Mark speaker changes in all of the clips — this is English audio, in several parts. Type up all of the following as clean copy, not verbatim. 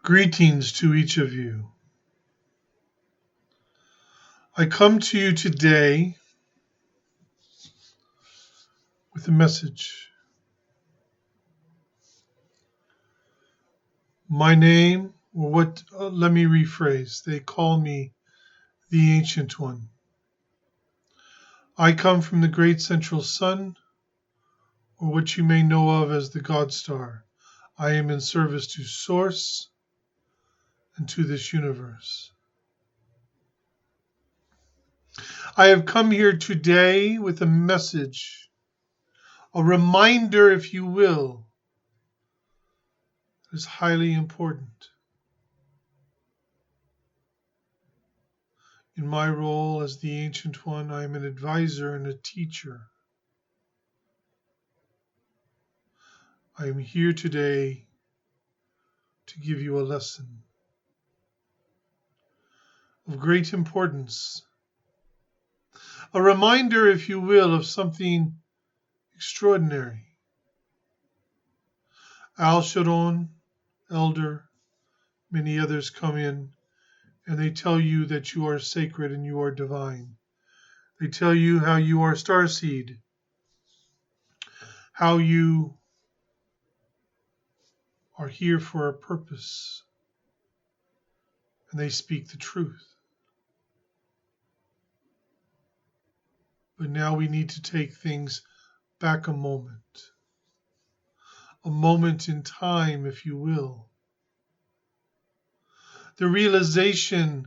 Speaker 1: Greetings to each of you. I come to you today with a message. My name, let me rephrase. They call me the Ancient One. I come from the great central sun, or what you may know of as the God Star. I am in service to Source and to this universe. I have come here today with a message, a reminder, if you will, that is highly important. In my role as the Ancient One, I am an advisor and a teacher. I am here today to give you a lesson of great importance, a reminder, if you will, of something extraordinary. Al Sharon, Elder, many others come in and they tell you that you are sacred and you are divine. They tell you how you are starseed, how you are here for a purpose, and they speak the truth. But now we need to take things back a moment in time, if you will. The realization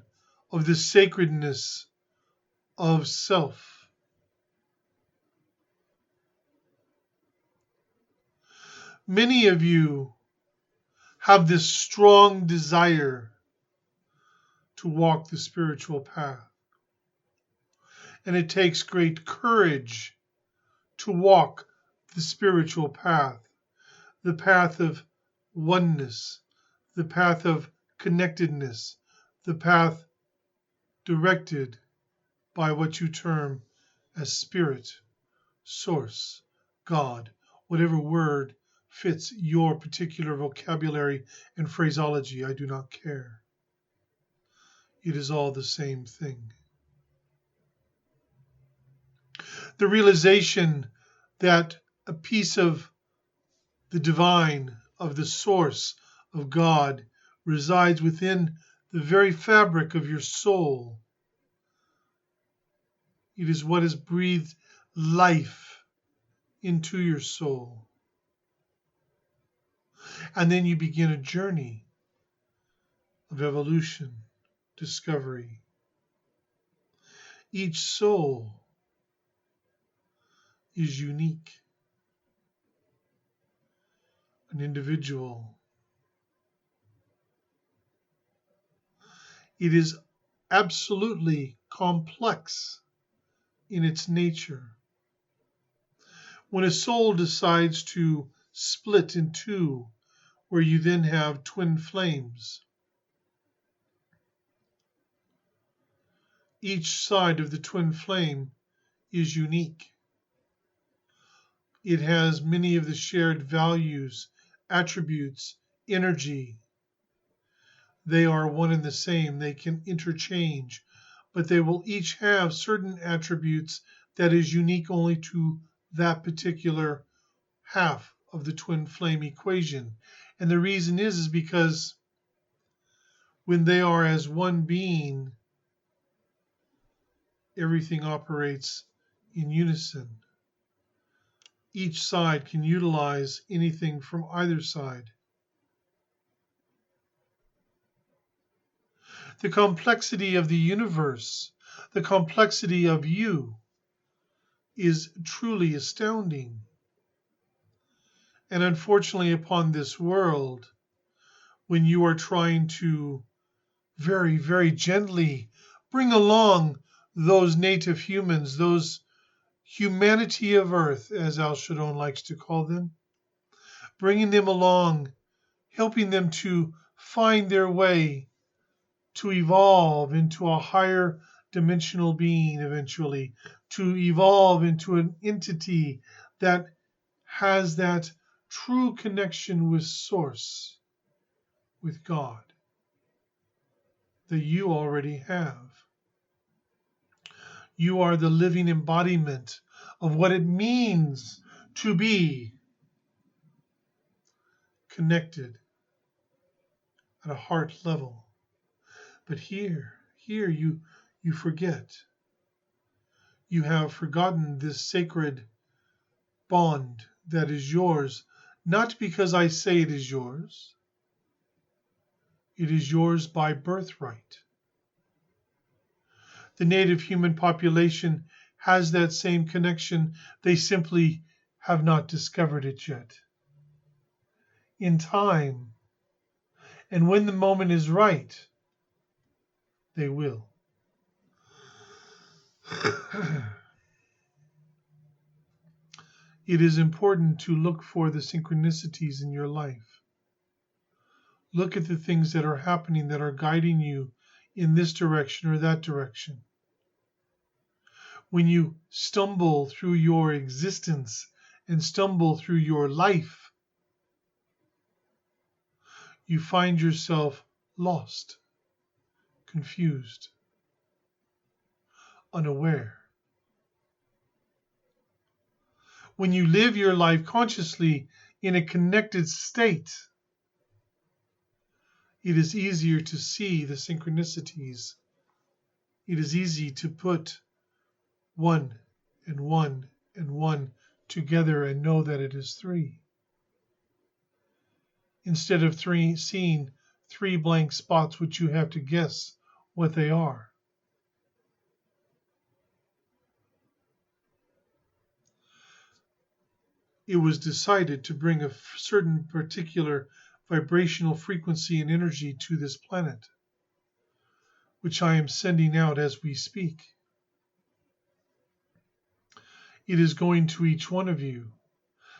Speaker 1: of the sacredness of self. Many of you have this strong desire to walk the spiritual path. And it takes great courage to walk the spiritual path, the path of oneness, the path of connectedness, the path directed by what you term as spirit, source, God, whatever word fits your particular vocabulary and phraseology, I do not care. It is all the same thing. The realization that a piece of the divine, of the source of God, resides within the very fabric of your soul. It is what has breathed life into your soul. And then you begin a journey of evolution, discovery. Each soul is unique, an individual. It is absolutely complex in its nature. When a soul decides to split in two, where you then have twin flames, each side of the twin flame is unique. It has many of the shared values, attributes, energy. They are one and the same. They can interchange, but they will each have certain attributes that is unique only to that particular half of the twin flame equation. And the reason is because when they are as one being, everything operates in unison. Each side can utilize anything from either side. The complexity of the universe, the complexity of you, is truly astounding. And unfortunately, upon this world, when you are trying to very, very gently bring along those native humans, those humanity of earth, as Al Sharon likes to call them, bringing them along, helping them to find their way to evolve into a higher dimensional being eventually, to evolve into an entity that has that true connection with Source, with God. that you already have. You are the living embodiment of what it means to be connected at a heart level. But here you forget. You have forgotten this sacred bond that is yours, not because I say it is yours. It is yours by birthright. The native human population has that same connection. They simply have not discovered it yet. In time, and when the moment is right, they will. It is important to look for the synchronicities in your life. Look at the things that are happening that are guiding you in this direction or that direction. When you stumble through your existence and stumble through your life, you find yourself lost, confused, unaware. When you live your life consciously in a connected state, it is easier to see the synchronicities. It is easy to put one and one and one together and know that it is three. Instead of seeing three blank spots which you have to guess what they are. It was decided to bring a certain particular vibrational frequency and energy to this planet, which I am sending out as we speak. It is going to each one of you.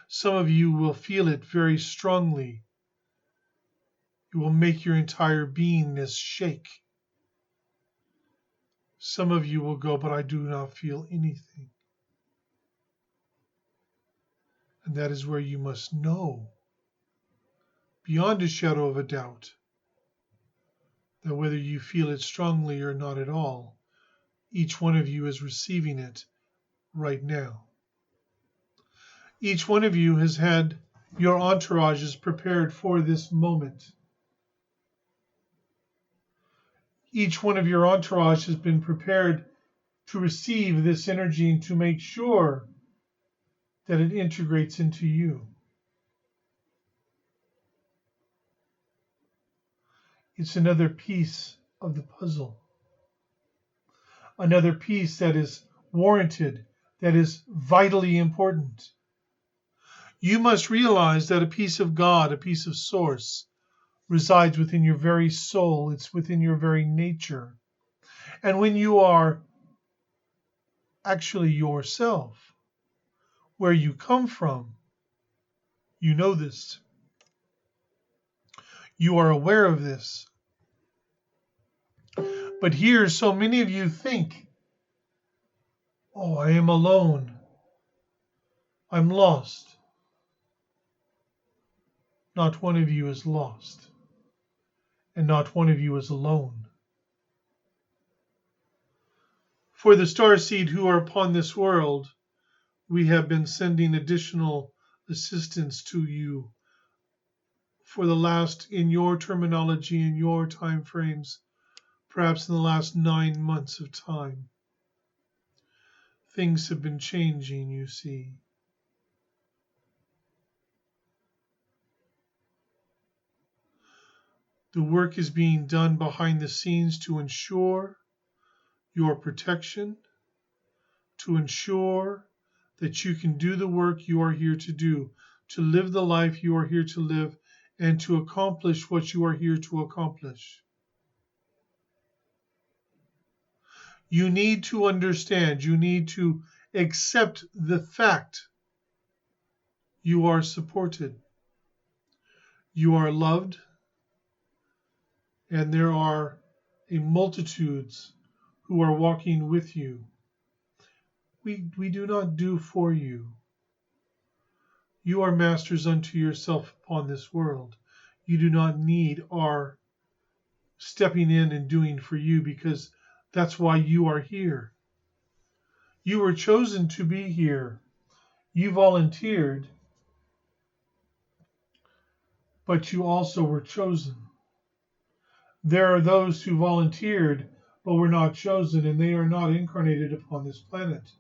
Speaker 1: Some of you will feel it very strongly. It will make your entire beingness shake. Some of you will go, but I do not feel anything. And that is where you must know, beyond a shadow of a doubt, that whether you feel it strongly or not at all, each one of you is receiving it right now. Each one of you has had your entourages prepared for this moment. Each one of your entourage has been prepared to receive this energy and to make sure that it integrates into you. It's another piece of the puzzle. Another piece that is warranted, that is vitally important. You must realize that a piece of God, a piece of Source, resides within your very soul. It's within your very nature. And when you are actually yourself, where you come from, you know this. You are aware of this. But here, so many of you think, oh, I am alone. I'm lost. Not one of you is lost. And not one of you is alone. For the starseed who are upon this world, we have been sending additional assistance to you for the last, in your terminology, in your time frames, perhaps in the last 9 months of time. Things have been changing, you see. The work is being done behind the scenes to ensure your protection, to ensure that you can do the work you are here to do, to live the life you are here to live, and to accomplish what you are here to accomplish. You need to understand, you need to accept the fact you are supported, you are loved, and there are a multitudes who are walking with you. We do not do for you. You are masters unto yourself upon this world. You do not need our stepping in and doing for you, because that's why you are here. You were chosen to be here. You volunteered, but you also were chosen. There are those who volunteered but were not chosen, and they are not incarnated upon this planet.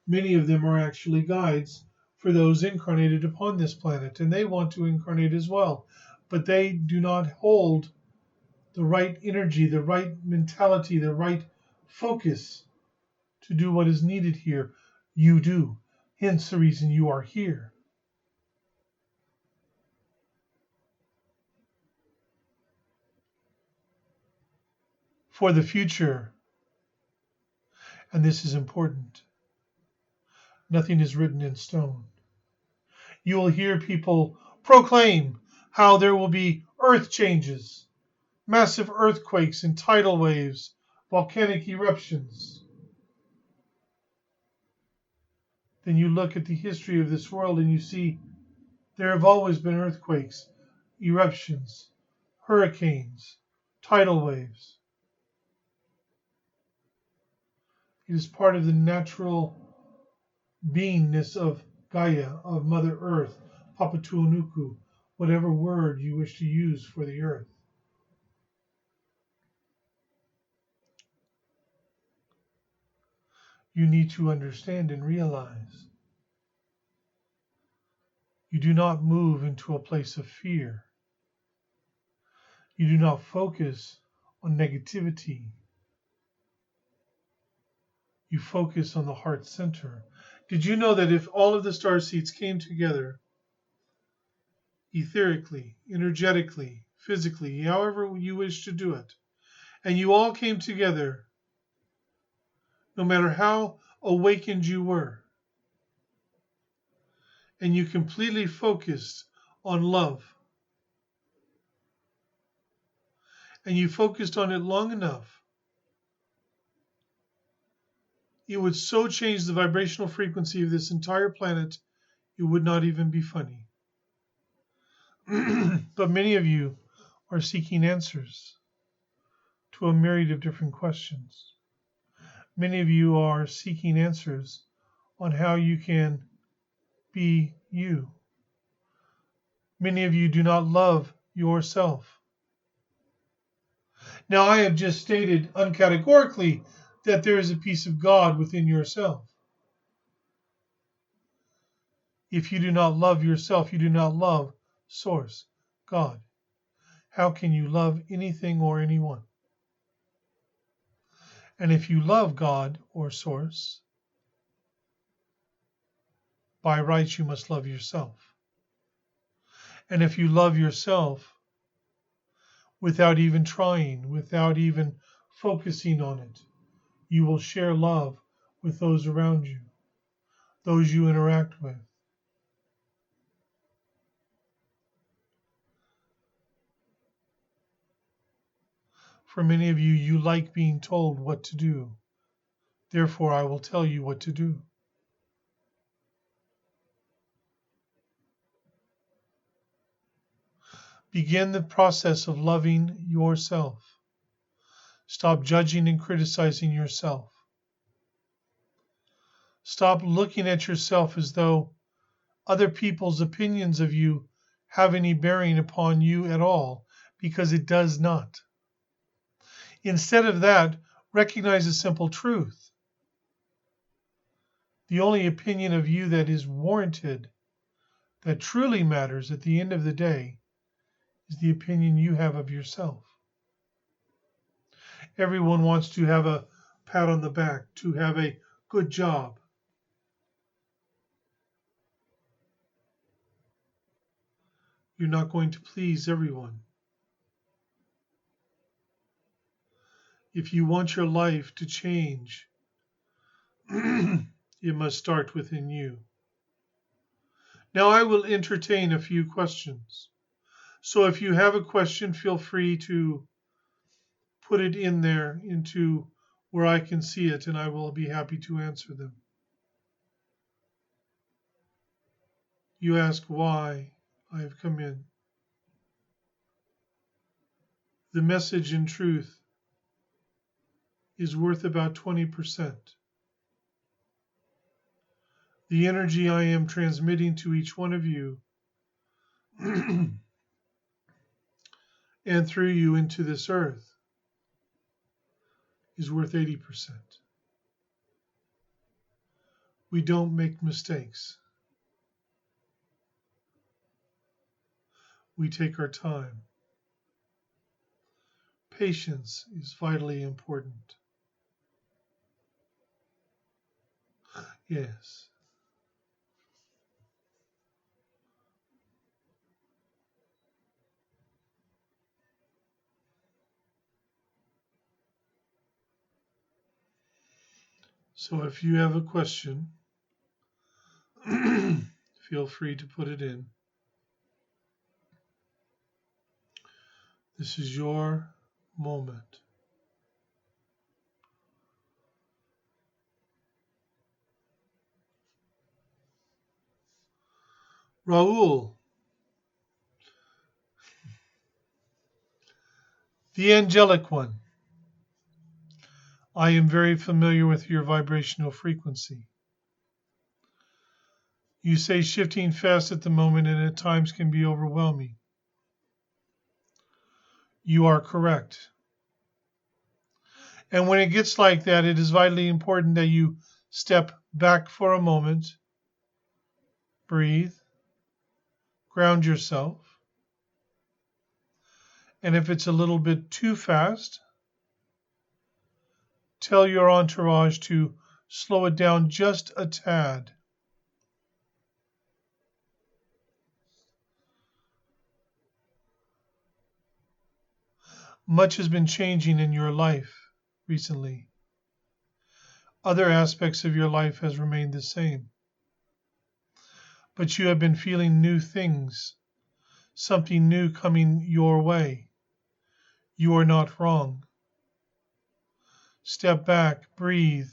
Speaker 1: Many of them are actually guides for those incarnated upon this planet, and they want to incarnate as well. But they do not hold the right energy, the right mentality, the right focus to do what is needed here. You do. Hence the reason you are here. For the future, and this is important, nothing is written in stone. You will hear people proclaim how there will be earth changes, massive earthquakes and tidal waves, volcanic eruptions. Then you look at the history of this world and you see there have always been earthquakes, eruptions, hurricanes, tidal waves. It is part of the natural beingness of Gaia, of Mother Earth, Papatuanuku, whatever word you wish to use for the earth. You need to understand and realize you do not move into a place of fear. You do not focus on negativity. You focus on the heart center. Did you know that if all of the star seeds came together, etherically, energetically, physically, however you wish to do it, and you all came together, no matter how awakened you were, and you completely focused on love, and you focused on it long enough, it would so change the vibrational frequency of this entire planet, it would not even be funny. But many of you are seeking answers to a myriad of different questions. Many of you are seeking answers on how you can be you. Many of you do not love yourself. Now, I have just stated uncategorically that there is a piece of God within yourself. If you do not love yourself, you do not love Source, God. How can you love anything or anyone? And if you love God or Source, by rights you must love yourself. And if you love yourself without even trying, without even focusing on it, you will share love with those around you, those you interact with. For many of you, you like being told what to do. Therefore, I will tell you what to do. Begin the process of loving yourself. Stop judging and criticizing yourself. Stop looking at yourself as though other people's opinions of you have any bearing upon you at all, because it does not. Instead of that, recognize a simple truth. The only opinion of you that is warranted, that truly matters at the end of the day, is the opinion you have of yourself. Everyone wants to have a pat on the back, to have a good job. You're not going to please everyone. If you want your life to change, it must start within you. Now I will entertain a few questions. So if you have a question, feel free to put it in there into where I can see it, and I will be happy to answer them. You ask why I have come in. the message in truth is worth about 20%. The energy I am transmitting to each one of you and through you into this earth is worth 80%. We don't make mistakes. We take our time. Patience is vitally important. Yes. So if you have a question, feel free to put it in. This is your moment. Raul, the angelic one. I am very familiar with your vibrational frequency. You say shifting fast at the moment and at times can be overwhelming. You are correct. And when it gets like that, it is vitally important that you step back for a moment, breathe, ground yourself. And if it's a little bit too fast, tell your entourage to slow it down just a tad. Much has been changing in your life recently. Other aspects of your life has remained the same. But you have been feeling new things, something new coming your way. You are not wrong. Step back, breathe.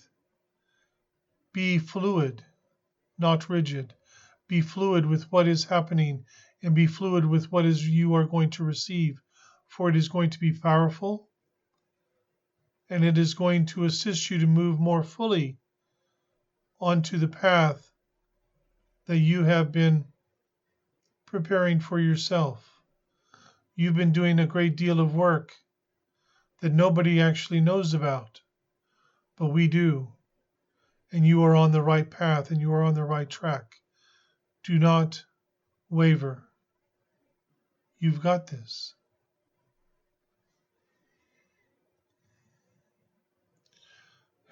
Speaker 1: Be fluid, not rigid. Be fluid with what is happening and be fluid with what is you are going to receive, for it is going to be powerful and it is going to assist you to move more fully onto the path that you have been preparing for yourself. You've been doing a great deal of work that nobody actually knows about, but we do. And you are on the right path and you are on the right track. Do not waver. You've got this.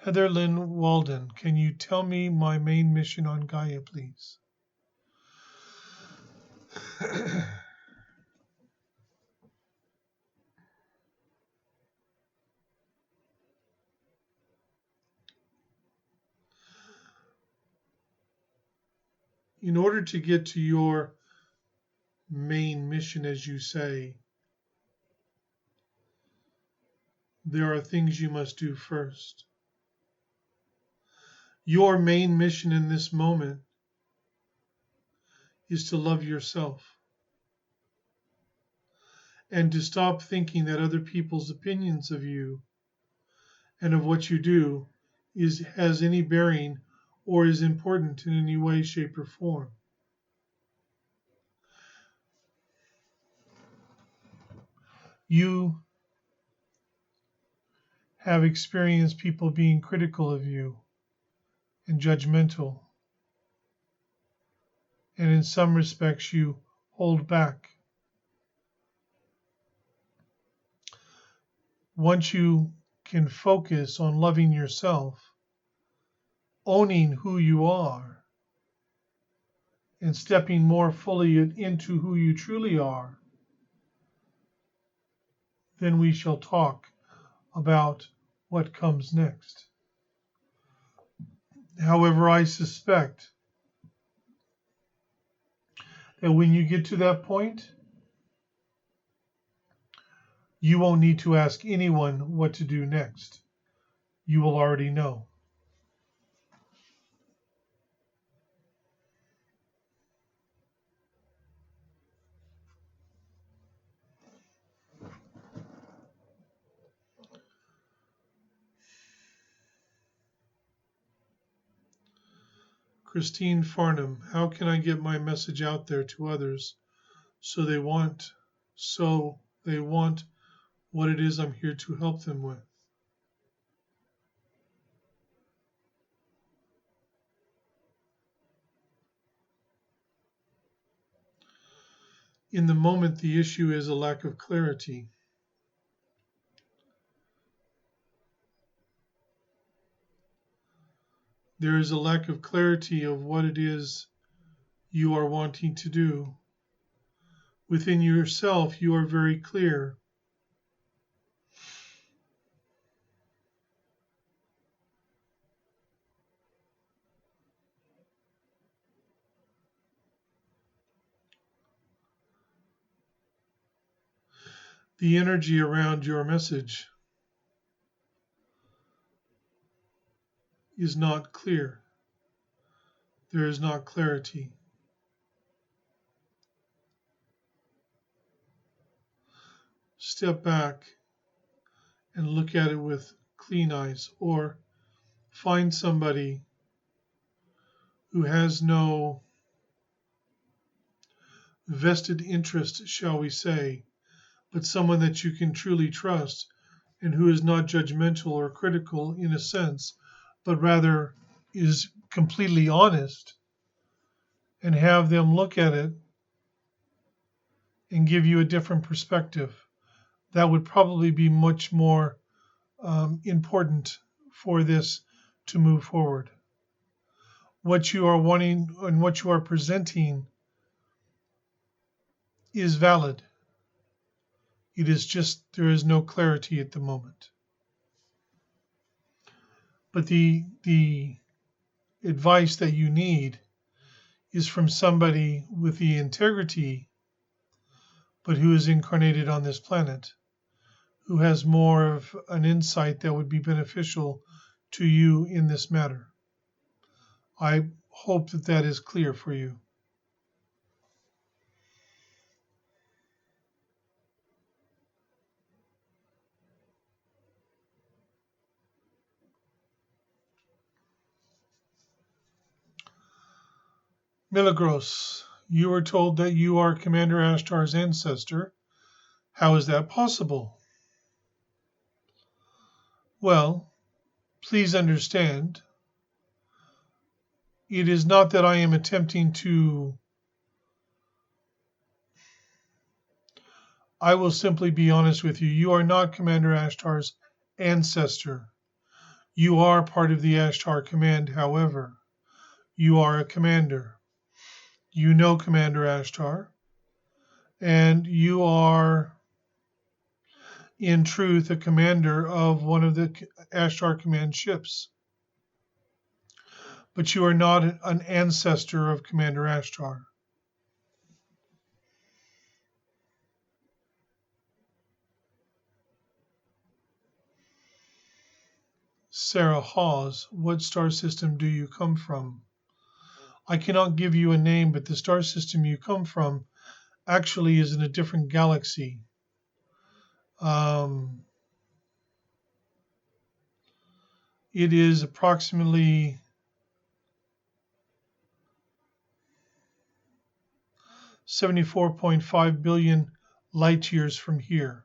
Speaker 1: Heather Lynn Walden, can you tell me my main mission on Gaia, please? In order to get to your main mission, as you say, there are things you must do first. Your main mission in this moment is to love yourself and to stop thinking that other people's opinions of you and of what you do has any bearing or is important in any way, shape, or form. You have experienced people being critical of you and judgmental, and in some respects you hold back. Once you can focus on loving yourself, owning who you are, and stepping more fully into who you truly are, then we shall talk about what comes next. However, I suspect that when you get to that point, you won't need to ask anyone what to do next. You will already know. Christine Farnham, how can I get my message out there to others so they want what it is I'm here to help them with? In the moment, the issue is a lack of clarity. There is a lack of clarity of what it is you are wanting to do. Within yourself, you are very clear. The energy around your message is not clear. There is not clarity. Step back and look at it with clean eyes, or find somebody who has no vested interest, shall we say, but someone that you can truly trust and who is not judgmental or critical in a sense, but rather is completely honest, and have them look at it and give you a different perspective. That would probably be much more important for this to move forward. What you are wanting and what you are presenting is valid. It is just there is no clarity at the moment. But the advice that you need is from somebody with the integrity, but who is incarnated on this planet, who has more of an insight that would be beneficial to you in this matter. I hope that that is clear for you. Milagros, you were told that you are Commander Ashtar's ancestor. How is that possible? Well, please understand, it is not that I am attempting to. I will simply be honest with you. You are not Commander Ashtar's ancestor. You are part of the Ashtar Command, however. You are a commander. You know Commander Ashtar, and you are, in truth, a commander of one of the Ashtar Command ships. But you are not an ancestor of Commander Ashtar. Sarah Hawes, what star system do you come from? I cannot give you a name, but the star system you come from actually is in a different galaxy. It is approximately 74.5 billion light years from here.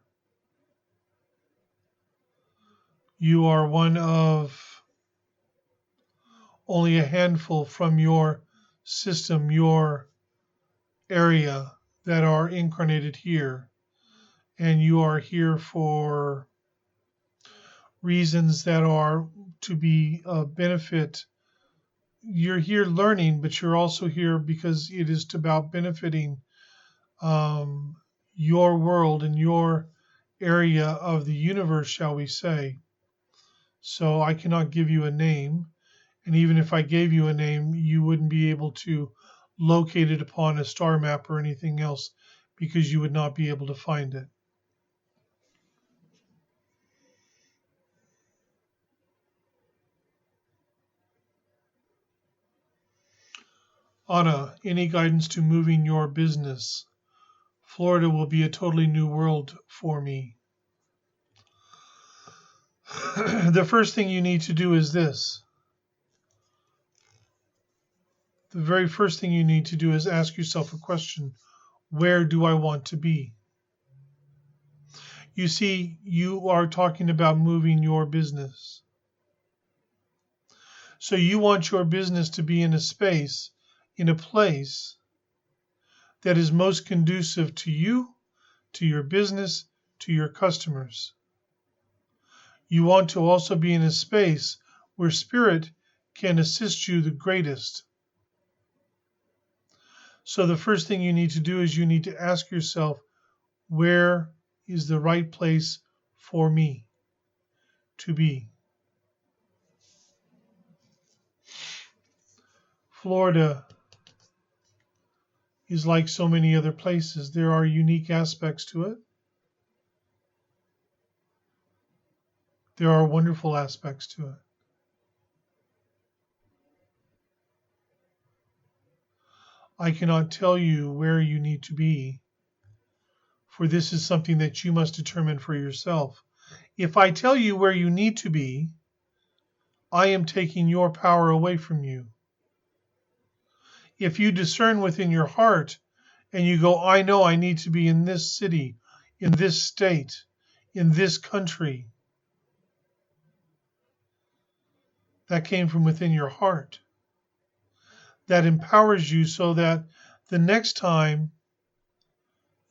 Speaker 1: You are one of only a handful from your system, your area, that are incarnated here. And you are here for reasons that are to be a benefit. You're here learning, but you're also here because it is about benefiting your world and your area of the universe, shall we say. So I cannot give you a name. And even if I gave you a name, you wouldn't be able to locate it upon a star map or anything else because you would not be able to find it. Anna, any guidance to moving your business? Florida will be a totally new world for me. The first thing you need to do is this. the very first thing you need to do is ask yourself a question. Where do I want to be? You see, you are talking about moving your business. So you want your business to be in a space, in a place that is most conducive to you, to your business, to your customers. You want to also be in a space where Spirit can assist you the greatest. So the first thing you need to do is you need to ask yourself, where is the right place for me to be? Florida is like so many other places. There are unique aspects to it. There are wonderful aspects to it. I cannot tell you where you need to be, for this is something that you must determine for yourself. If I tell you where you need to be, I am taking your power away from you. If you discern within your heart and you go, I know I need to be in this city, in this state, in this country, that came from within your heart. That empowers you so that the next time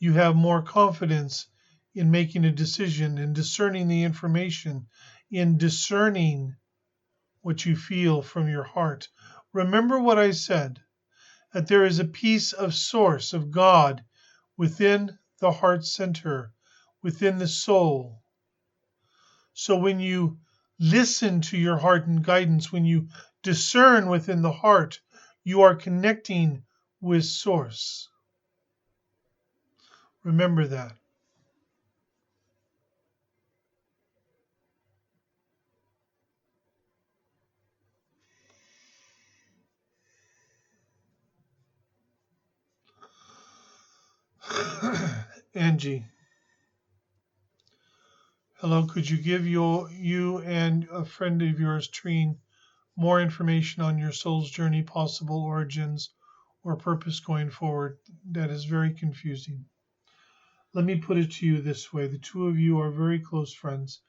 Speaker 1: you have more confidence in making a decision, in discerning the information, in discerning what you feel from your heart. Remember what I said, that there is a piece of source of God within the heart center, within the soul. So when you listen to your heart and guidance, when you discern within the heart, you are connecting with Source. Remember that. Angie. Hello, could you give you and a friend of yours, Trine, more information on your soul's journey, possible origins, or purpose going forward? That is very confusing. Let me put it to you this way. The two of you are very close friends.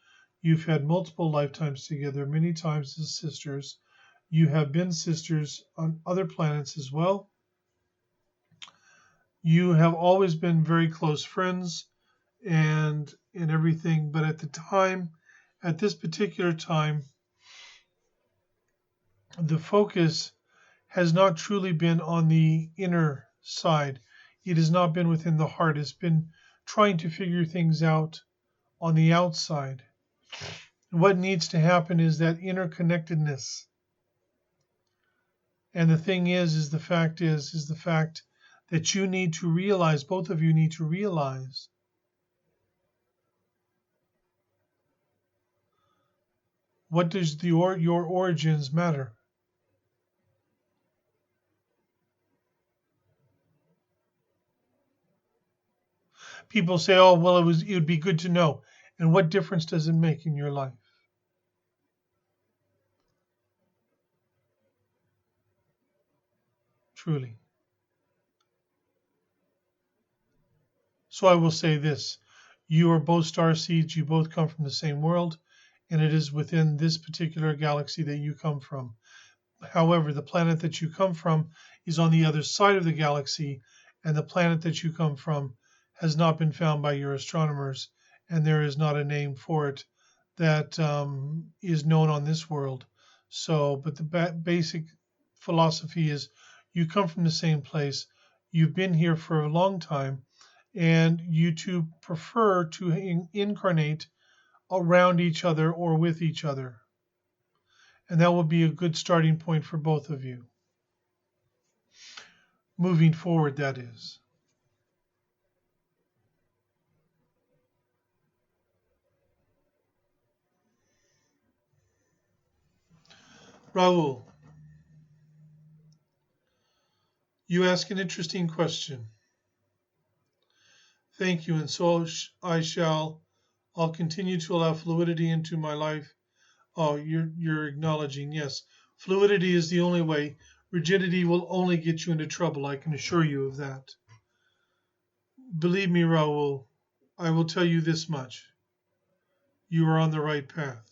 Speaker 1: You've had multiple lifetimes together, many times as sisters. You have been sisters on other planets as well. You have always been very close friends and everything, but at this particular time, the focus has not truly been on the inner side. It has not been within the heart. It's been trying to figure things out on the outside. What needs to happen is that interconnectedness. And the thing is the fact that you need to realize, both of you need to realize, what does your origins matter? People say, "Oh, well, it would be good to know." And what difference does it make in your life? Truly. So I will say this. You are both star seeds. You both come from the same world, and it is within this particular galaxy that you come from. However, the planet that you come from is on the other side of the galaxy, and the planet that you come from has not been found by your astronomers, and there is not a name for it that is known on this world. So, but the basic philosophy is you come from the same place, you've been here for a long time, and you two prefer to incarnate around each other or with each other. And that will be a good starting point for both of you. Moving forward, that is. Raul, you ask an interesting question. Thank you, and so I'll continue to allow fluidity into my life. Oh, you're acknowledging, yes. Fluidity is the only way. Rigidity will only get you into trouble, I can assure you of that. Believe me, Raul, I will tell you this much. You are on the right path.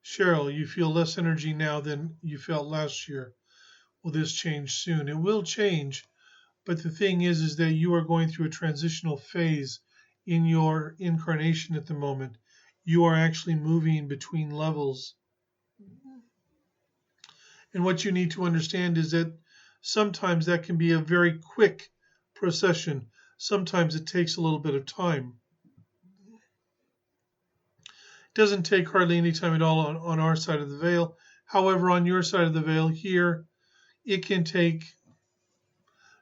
Speaker 1: Cheryl, you feel less energy now than you felt last year. Will this change soon? It will change, but the thing is that you are going through a transitional phase in your incarnation at the moment. You are actually moving between levels. And what you need to understand is that sometimes that can be a very quick procession. Sometimes it takes a little bit of time. It doesn't take hardly any time at all on our side of the veil. However, on your side of the veil here,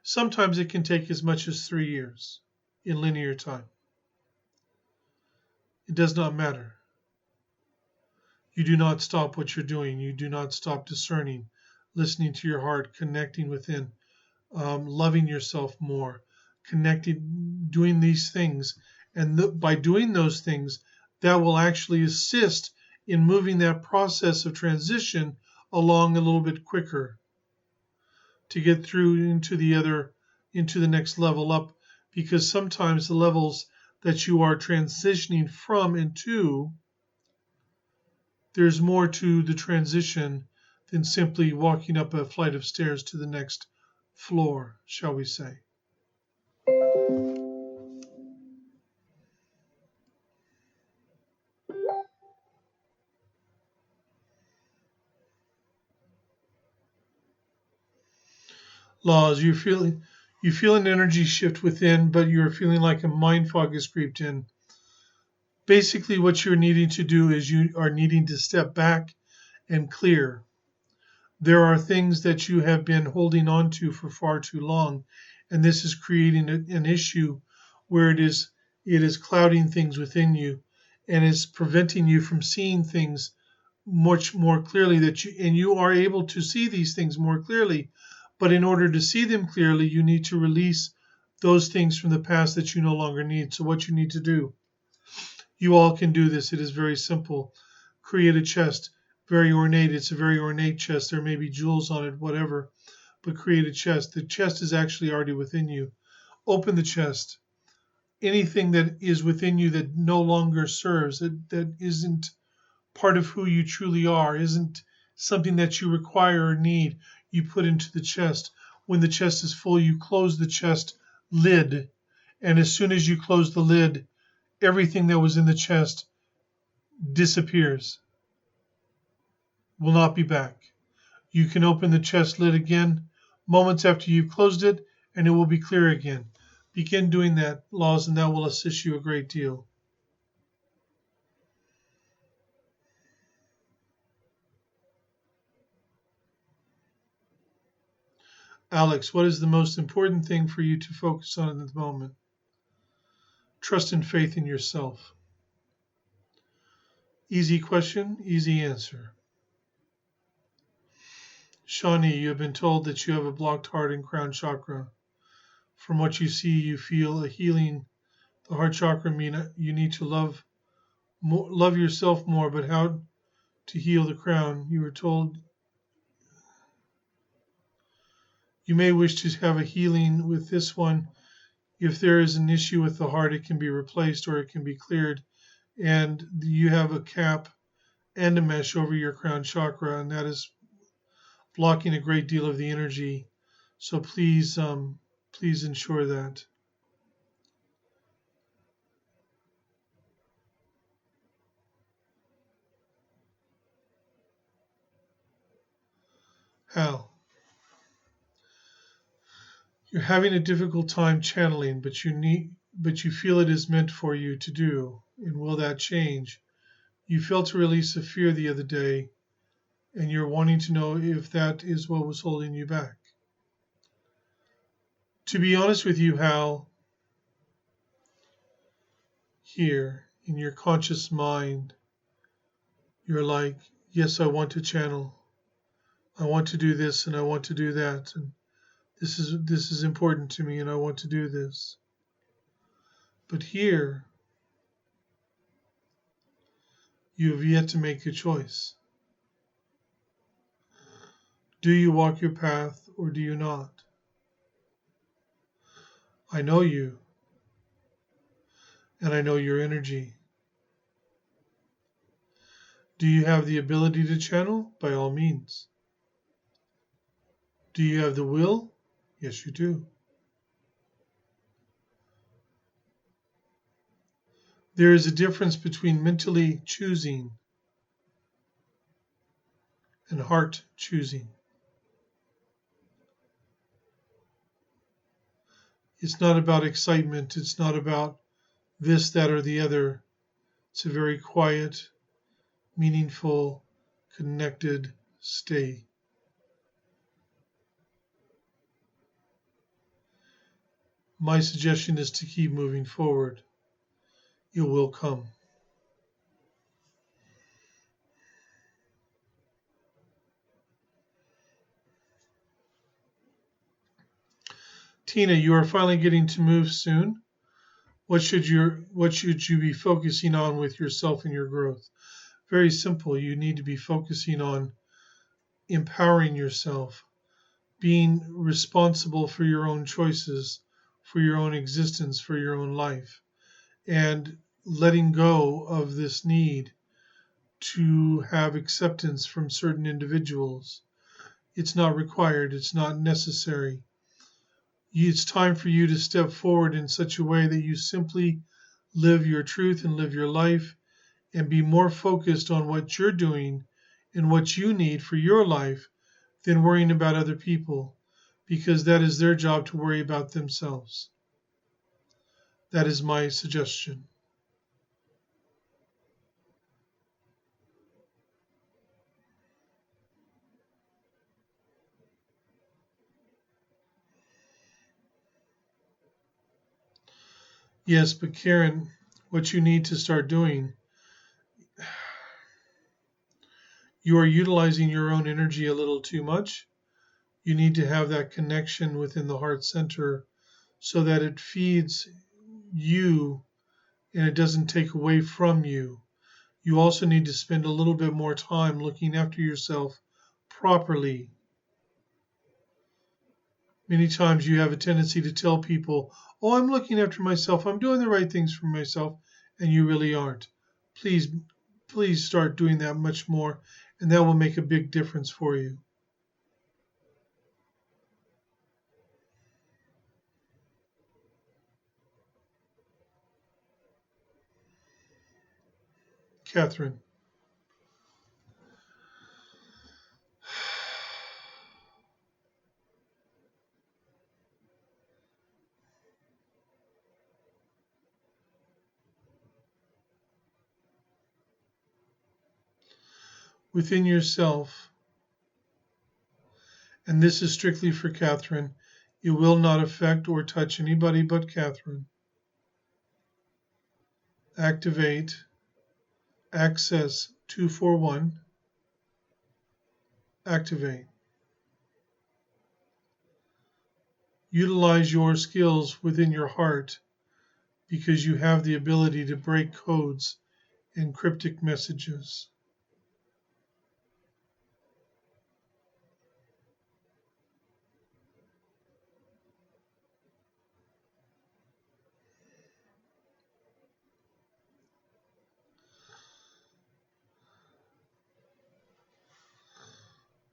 Speaker 1: sometimes it can take as much as 3 years in linear time. It does not matter. You do not stop what you're doing. You do not stop discerning, listening to your heart, connecting within, loving yourself more, connecting, doing these things. And by doing those things, that will actually assist in moving that process of transition along a little bit quicker to get through into the next level up, because sometimes the levels that you are transitioning from and to, there's more to the transition than simply walking up a flight of stairs to the next floor, shall we say. Laws, you feel an energy shift within, but you're feeling like a mind fog has creeped in. Basically, what you're needing to do is you are needing to step back and clear. There are things that you have been holding on to for far too long, and this is creating an issue where it is clouding things within you and is preventing you from seeing things much more clearly, and you are able to see these things more clearly, but in order to see them clearly, you need to release those things from the past that you no longer need. So what you need to do, you all can do this. It is very simple. Create a chest, very ornate. It's a very ornate chest. There may be jewels on it, whatever, but create a chest. The chest is actually already within you. Open the chest. Anything that is within you that no longer serves, that isn't part of who you truly are, isn't something that you require or need, you put into the chest. When the chest is full, you close the chest lid. And as soon as you close the lid, everything that was in the chest disappears, will not be back. You can open the chest lid again moments after you've closed it, and it will be clear again. Begin doing that, Laws, and that will assist you a great deal. Alex, what is the most important thing for you to focus on at the moment? Trust and faith in yourself. Easy question, easy answer. Shawnee, you have been told that you have a blocked heart and crown chakra. From what you see, you feel a healing. The heart chakra mean you need to love yourself more, but how to heal the crown? You were told you may wish to have a healing with this one. If there is an issue with the heart, it can be replaced or it can be cleared. And you have a cap and a mesh over your crown chakra, and that is blocking a great deal of the energy. So please ensure that. Hal, you're having a difficult time channeling, but you feel it is meant for you to do. And will that change? You felt a release of fear the other day, and you're wanting to know if that is what was holding you back. To be honest with you, Hal, here in your conscious mind, you're like, yes, I want to channel. I want to do this and I want to do that. And this is important to me and I want to do this. But here, You have yet to make a choice. Do you walk your path or do you not? I know you, and I know your energy. Do you have the ability to channel? By all means. Do you have the will? Yes, you do. There is a difference between mentally choosing and heart choosing. It's not about excitement. It's not about this, that, or the other. It's a very quiet, meaningful, connected state. My suggestion is to keep moving forward. It will come. Tina, you are finally getting to move soon. What should you be focusing on with yourself and your growth? Very simple. You need to be focusing on empowering yourself, being responsible for your own choices, for your own existence, for your own life, and letting go of this need to have acceptance from certain individuals. It's not required, it's not necessary. It's time for you to step forward in such a way that you simply live your truth and live your life and be more focused on what you're doing and what you need for your life than worrying about other people, because that is their job to worry about themselves. That is my suggestion. Yes, but Karen, what you need to start doing, you are utilizing your own energy a little too much. You need to have that connection within the heart center so that it feeds you and it doesn't take away from you. You also need to spend a little bit more time looking after yourself properly. Many times you have a tendency to tell people, oh, I'm looking after myself, I'm doing the right things for myself, and you really aren't. Please start doing that much more, and that will make a big difference for you. Catherine. Within yourself, and this is strictly for Catherine, it will not affect or touch anybody but Catherine. Activate Access 241. Activate. Utilize your skills within your heart because you have the ability to break codes and cryptic messages.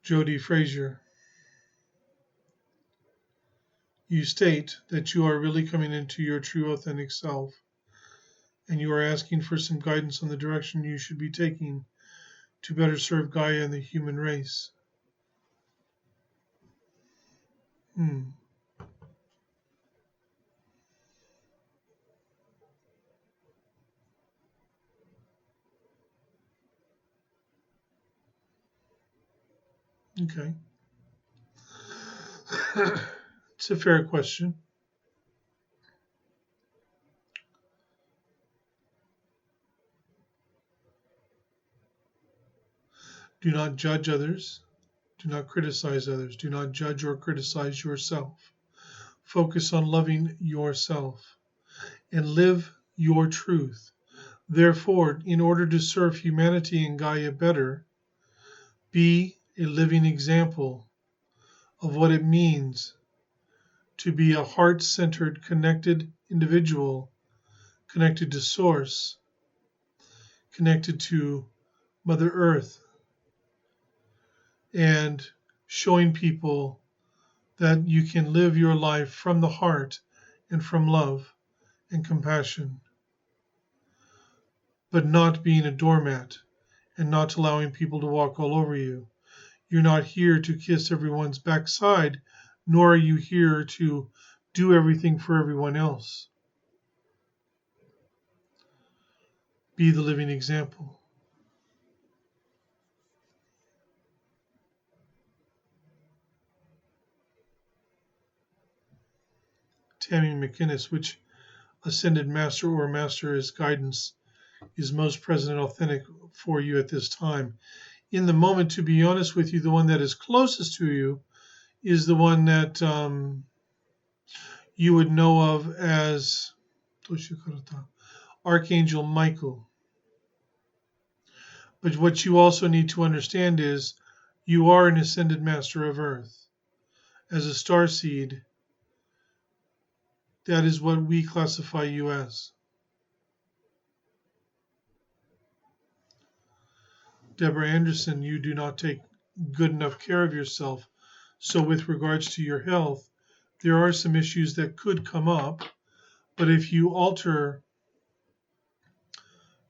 Speaker 1: Jody Frazier, you state that you are really coming into your true authentic self and you are asking for some guidance on the direction you should be taking to better serve Gaia and the human race. Okay. It's a fair question. Do not judge others. Do not criticize others. Do not judge or criticize yourself. Focus on loving yourself and live your truth. Therefore, in order to serve humanity and Gaia better, be a living example of what it means to be a heart-centered, connected individual, connected to Source, connected to Mother Earth, and showing people that you can live your life from the heart and from love and compassion, but not being a doormat and not allowing people to walk all over you. You're not here to kiss everyone's backside, nor are you here to do everything for everyone else. Be the living example. Tammy McInnes, which ascended master or master as guidance is most present and authentic for you at this time? In the moment, to be honest with you, the one that is closest to you is the one that you would know of as Archangel Michael. But what you also need to understand is you are an ascended master of Earth. As a starseed, that is what we classify you as. Deborah Anderson, you do not take good enough care of yourself. So with regards to your health, there are some issues that could come up. But if you alter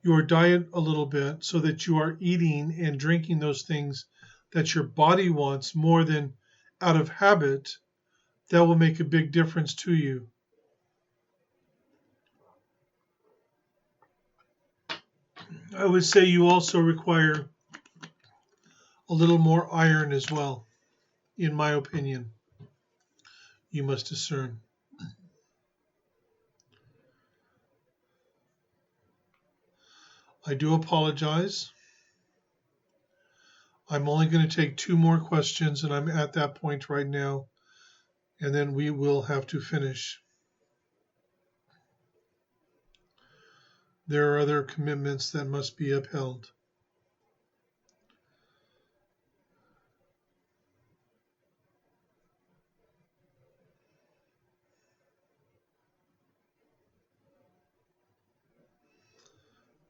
Speaker 1: your diet a little bit so that you are eating and drinking those things that your body wants more than out of habit, that will make a big difference to you. I would say you also require a little more iron as well, in my opinion. You must discern. I do apologize. I'm only going to take 2 more questions, and I'm at that point right now, and then we will have to finish. There are other commitments that must be upheld.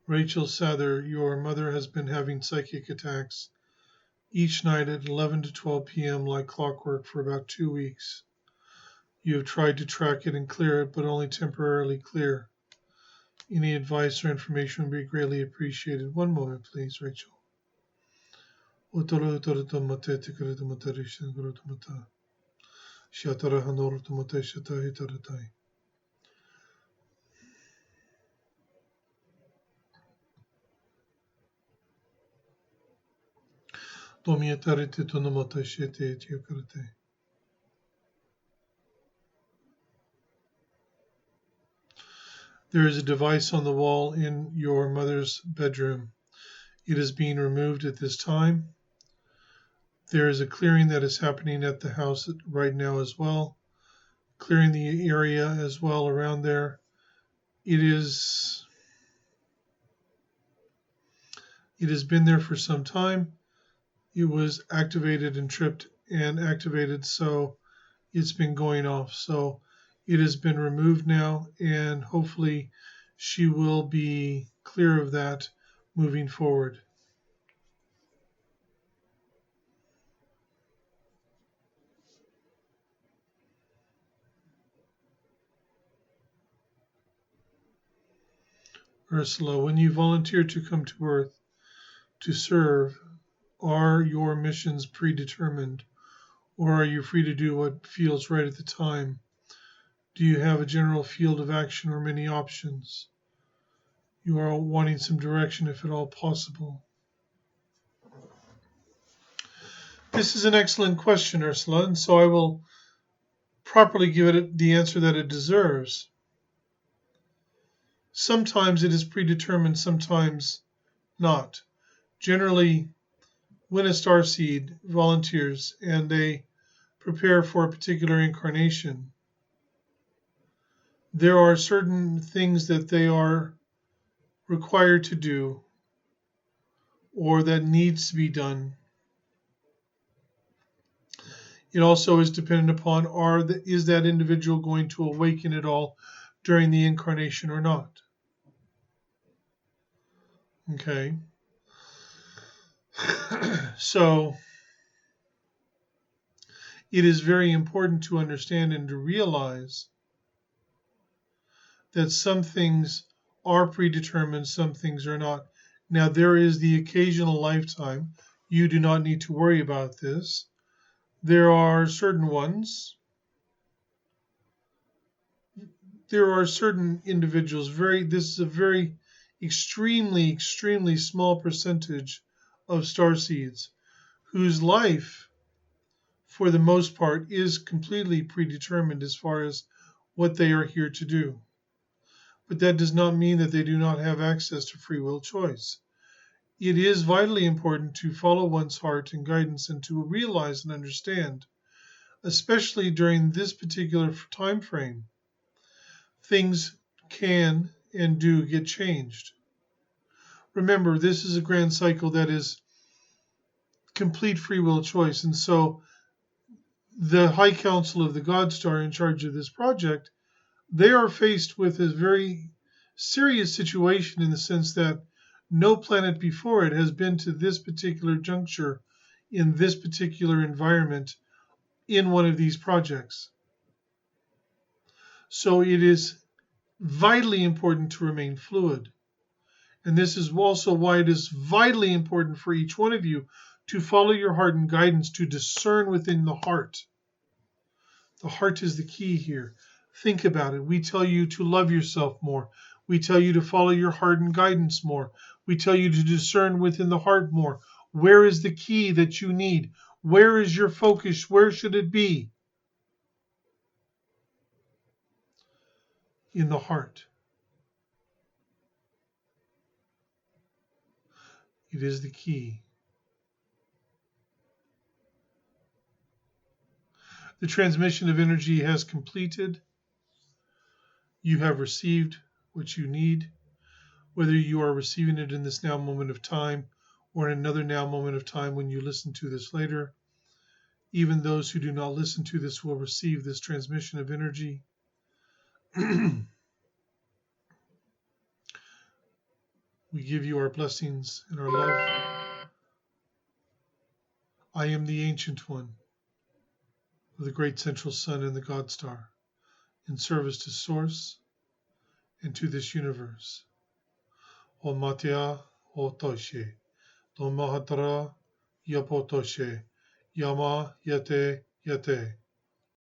Speaker 1: Rachel Sather, your mother has been having psychic attacks each night at 11 to 12 p.m. like clockwork for about 2 weeks. You have tried to track it and clear it, but only temporarily clear. Any advice or information would be greatly appreciated. One moment, please, Rachel. There is a device on the wall in your mother's bedroom. It is being removed at this time. There is a clearing that is happening at the house right now as well, clearing the area as well around there. It has been there for some time. It was activated and tripped and activated, so it's been going off. So it has been removed now, and hopefully she will be clear of that moving forward. Ursula, when you volunteer to come to Earth to serve, are your missions predetermined, or are you free to do what feels right at the time? Do you have a general field of action or many options? You are wanting some direction if at all possible. This is an excellent question, Ursula, and so I will properly give it the answer that it deserves. Sometimes it is predetermined, sometimes not. Generally, when a starseed volunteers and they prepare for a particular incarnation, there are certain things that they are required to do or that needs to be done. It also is dependent upon is that individual going to awaken at all during the incarnation or not. Okay. So it is very important to understand and to realize that some things are predetermined, some things are not. Now, there is the occasional lifetime. You do not need to worry about this. There are certain ones. There are certain individuals, this is a very extremely small percentage of starseeds whose life, for the most part, is completely predetermined as far as what they are here to do. But that does not mean that they do not have access to free will choice. It is vitally important to follow one's heart and guidance and to realize and understand, especially during this particular time frame, things can and do get changed. Remember, this is a grand cycle that is complete free will choice. And so the High Council of the GodStar in charge of this project, they are faced with a very serious situation in the sense that no planet before it has been to this particular juncture in this particular environment in one of these projects. So it is vitally important to remain fluid. And this is also why it is vitally important for each one of you to follow your heart and guidance, to discern within the heart. The heart is the key here. Think about it. We tell you to love yourself more. We tell you to follow your heart and guidance more. We tell you to discern within the heart more. Where is the key that you need? Where is your focus? Where should it be? In the heart. It is the key. The transmission of energy has completed. You have received what you need, whether you are receiving it in this now moment of time or in another now moment of time when you listen to this later. Even those who do not listen to this will receive this transmission of energy. We give you our blessings and our love. I am the Ancient One of the Great Central Sun and the God Star, in service to Source and to this universe. Om Matya Otoshe, Dom Mahatara Yapotoshe, Yama Yate Yate.